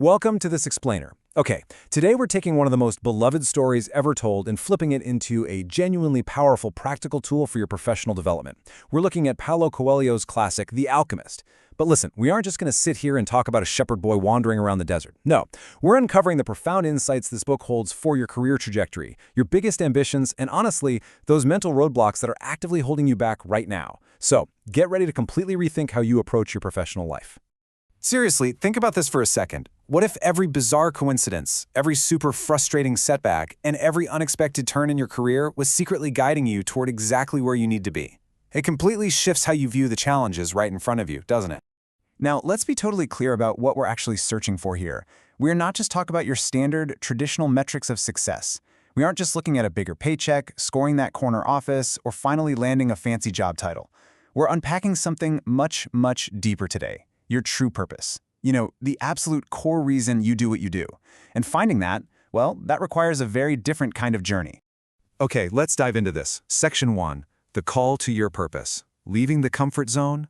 Welcome to this explainer. Okay, today we're taking one of the most beloved stories ever told and flipping it into a genuinely powerful practical tool for your professional development. We're looking at Paulo Coelho's classic, The Alchemist. But listen, we aren't just going to sit here and talk about a shepherd boy wandering around the desert. No, we're uncovering the profound insights this book holds for your career trajectory, your biggest ambitions, and honestly, those mental roadblocks that are actively holding you back right now. So, get ready to completely rethink how you approach your professional life. Seriously, think about this for a second. What if every bizarre coincidence, every super frustrating setback, and every unexpected turn in your career was secretly guiding you toward exactly where you need to be? It completely shifts how you view the challenges right in front of you, doesn't it? Now, let's be totally clear about what we're actually searching for here. We're not just talking about your standard, traditional metrics of success. We aren't just looking at a bigger paycheck, scoring that corner office, or finally landing a fancy job title. We're unpacking something much, much deeper today. Your true purpose. You know, the absolute core reason you do what you do. And finding that, well, that requires a very different kind of journey. Okay, let's dive into this. Section 1, the call to your purpose. Leaving the comfort zone?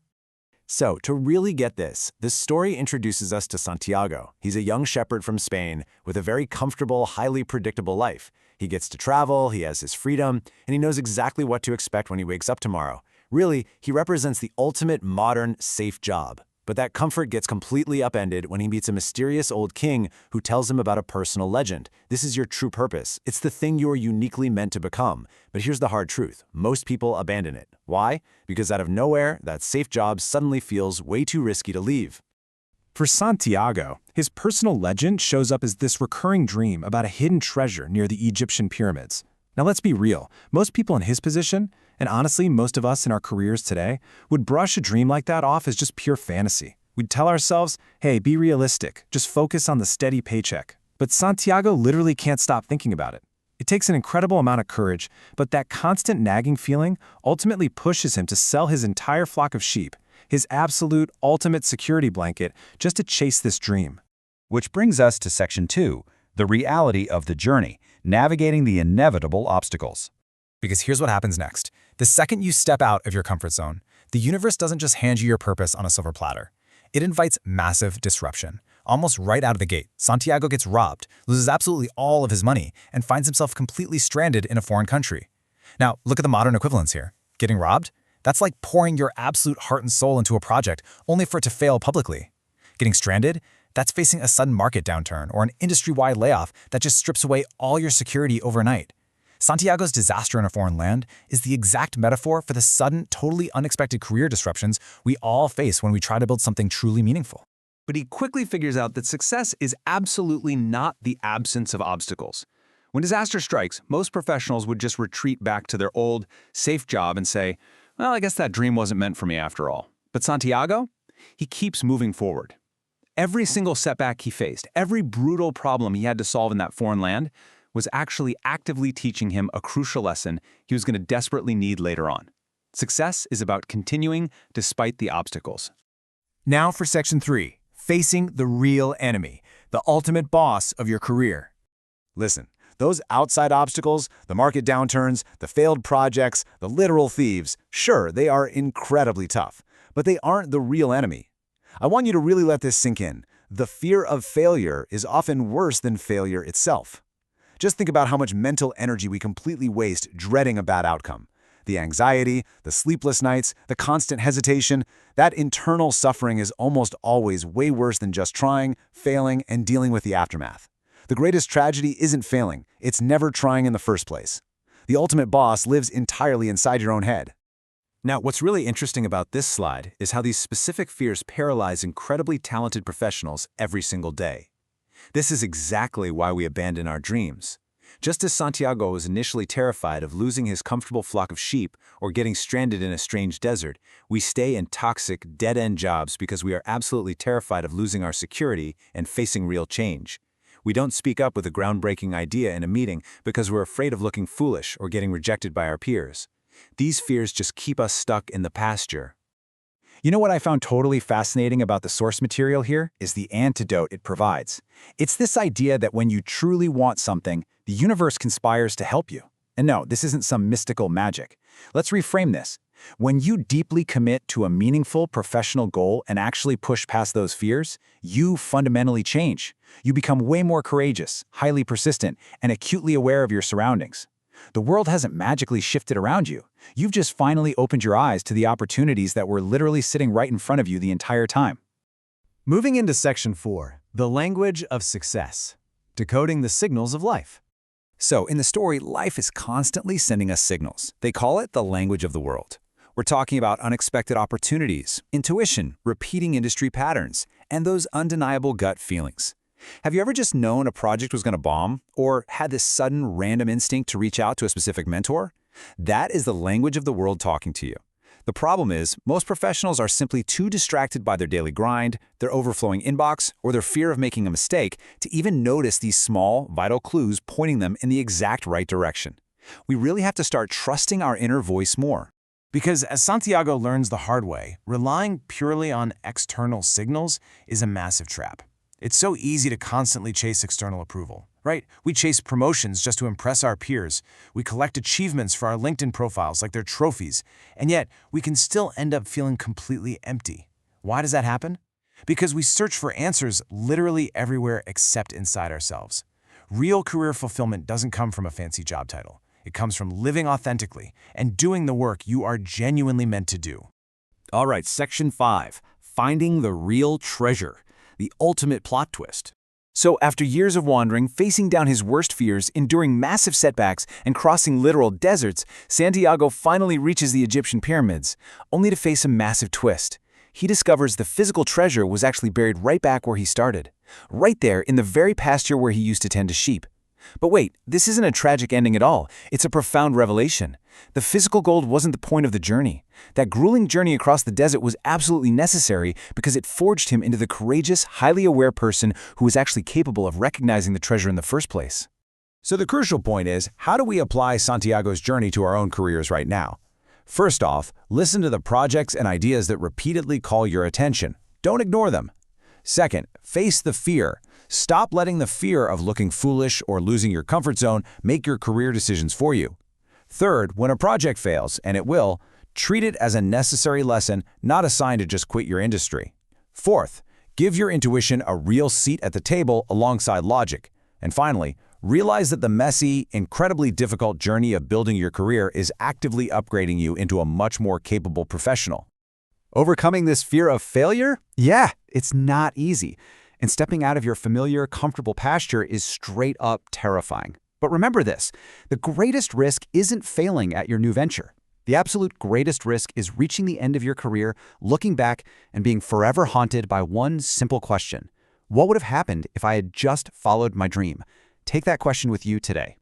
So, to really get this story introduces us to Santiago. He's a young shepherd from Spain with a very comfortable, highly predictable life. He gets to travel, he has his freedom, and he knows exactly what to expect when he wakes up tomorrow. Really, he represents the ultimate modern, safe job. But that comfort gets completely upended when he meets a mysterious old king who tells him about a personal legend. This is your true purpose. It's the thing you are uniquely meant to become. But here's the hard truth. Most people abandon it. Why? Because out of nowhere, that safe job suddenly feels way too risky to leave. For Santiago, his personal legend shows up as this recurring dream about a hidden treasure near the Egyptian pyramids. Now let's be real. Most people in his position, and honestly, most of us in our careers today, would brush a dream like that off as just pure fantasy. We'd tell ourselves, hey, be realistic, just focus on the steady paycheck. But Santiago literally can't stop thinking about it. It takes an incredible amount of courage, but that constant nagging feeling ultimately pushes him to sell his entire flock of sheep, his absolute ultimate security blanket, just to chase this dream. Which brings us to Section 2, the reality of the journey, navigating the inevitable obstacles. Because here's what happens next. The second you step out of your comfort zone, the universe doesn't just hand you your purpose on a silver platter. It invites massive disruption. Almost right out of the gate, Santiago gets robbed, loses absolutely all of his money, and finds himself completely stranded in a foreign country. Now, look at the modern equivalence here. Getting robbed? That's like pouring your absolute heart and soul into a project, only for it to fail publicly. Getting stranded? That's facing a sudden market downturn or an industry-wide layoff that just strips away all your security overnight. Santiago's disaster in a foreign land is the exact metaphor for the sudden, totally unexpected career disruptions we all face when we try to build something truly meaningful. But he quickly figures out that success is absolutely not the absence of obstacles. When disaster strikes, most professionals would just retreat back to their old, safe job and say, well, I guess that dream wasn't meant for me after all. But Santiago? He keeps moving forward. Every single setback he faced, every brutal problem he had to solve in that foreign land, was actually actively teaching him a crucial lesson he was going to desperately need later on. Success is about continuing despite the obstacles. Now for Section 3, facing the real enemy, the ultimate boss of your career. Listen, those outside obstacles, the market downturns, the failed projects, the literal thieves, sure, they are incredibly tough, but they aren't the real enemy. I want you to really let this sink in. The fear of failure is often worse than failure itself. Just think about how much mental energy we completely waste dreading a bad outcome. The anxiety, the sleepless nights, the constant hesitation, that internal suffering is almost always way worse than just trying, failing, and dealing with the aftermath. The greatest tragedy isn't failing, it's never trying in the first place. The ultimate boss lives entirely inside your own head. Now, what's really interesting about this slide is how these specific fears paralyze incredibly talented professionals every single day. This is exactly why we abandon our dreams. Just as Santiago was initially terrified of losing his comfortable flock of sheep or getting stranded in a strange desert, we stay in toxic, dead-end jobs because we are absolutely terrified of losing our security and facing real change. We don't speak up with a groundbreaking idea in a meeting because we're afraid of looking foolish or getting rejected by our peers. These fears just keep us stuck in the pasture. You know what I found totally fascinating about the source material here is the antidote it provides. It's this idea that when you truly want something, the universe conspires to help you. And no, this isn't some mystical magic. Let's reframe this. When you deeply commit to a meaningful professional goal and actually push past those fears, you fundamentally change. You become way more courageous, highly persistent, and acutely aware of your surroundings. The world hasn't magically shifted around you. You've just finally opened your eyes to the opportunities that were literally sitting right in front of you the entire time. Moving into Section 4, the language of success. Decoding the signals of life. So, in the story, life is constantly sending us signals. They call it the language of the world. We're talking about unexpected opportunities, intuition, repeating industry patterns, and those undeniable gut feelings. Have you ever just known a project was going to bomb, or had this sudden random instinct to reach out to a specific mentor? That is the language of the world talking to you. The problem is, most professionals are simply too distracted by their daily grind, their overflowing inbox, or their fear of making a mistake to even notice these small, vital clues pointing them in the exact right direction. We really have to start trusting our inner voice more. Because as Santiago learns the hard way, relying purely on external signals is a massive trap. It's so easy to constantly chase external approval, right? We chase promotions just to impress our peers. We collect achievements for our LinkedIn profiles like they're trophies, and yet we can still end up feeling completely empty. Why does that happen? Because we search for answers literally everywhere except inside ourselves. Real career fulfillment doesn't come from a fancy job title. It comes from living authentically and doing the work you are genuinely meant to do. All right, Section 5, Finding the Real Treasure, the ultimate plot twist. So after years of wandering, facing down his worst fears, enduring massive setbacks, and crossing literal deserts, Santiago finally reaches the Egyptian pyramids, only to face a massive twist. He discovers the physical treasure was actually buried right back where he started, right there in the very pasture where he used to tend to sheep. But wait, this isn't a tragic ending at all. It's a profound revelation. The physical gold wasn't the point of the journey. That grueling journey across the desert was absolutely necessary because it forged him into the courageous, highly aware person who was actually capable of recognizing the treasure in the first place. So the crucial point is, how do we apply Santiago's journey to our own careers right now? First off, listen to the projects and ideas that repeatedly call your attention. Don't ignore them. Second, face the fear. Stop letting the fear of looking foolish or losing your comfort zone make your career decisions for you. Third, when a project fails, and it will, treat it as a necessary lesson, not a sign to just quit your industry. Fourth, give your intuition a real seat at the table alongside logic. And finally, realize that the messy, incredibly difficult journey of building your career is actively upgrading you into a much more capable professional. Overcoming this fear of failure? Yeah, it's not easy. And stepping out of your familiar, comfortable pasture is straight up terrifying. But remember this, the greatest risk isn't failing at your new venture. The absolute greatest risk is reaching the end of your career, looking back, and being forever haunted by one simple question. What would have happened if I had just followed my dream? Take that question with you today.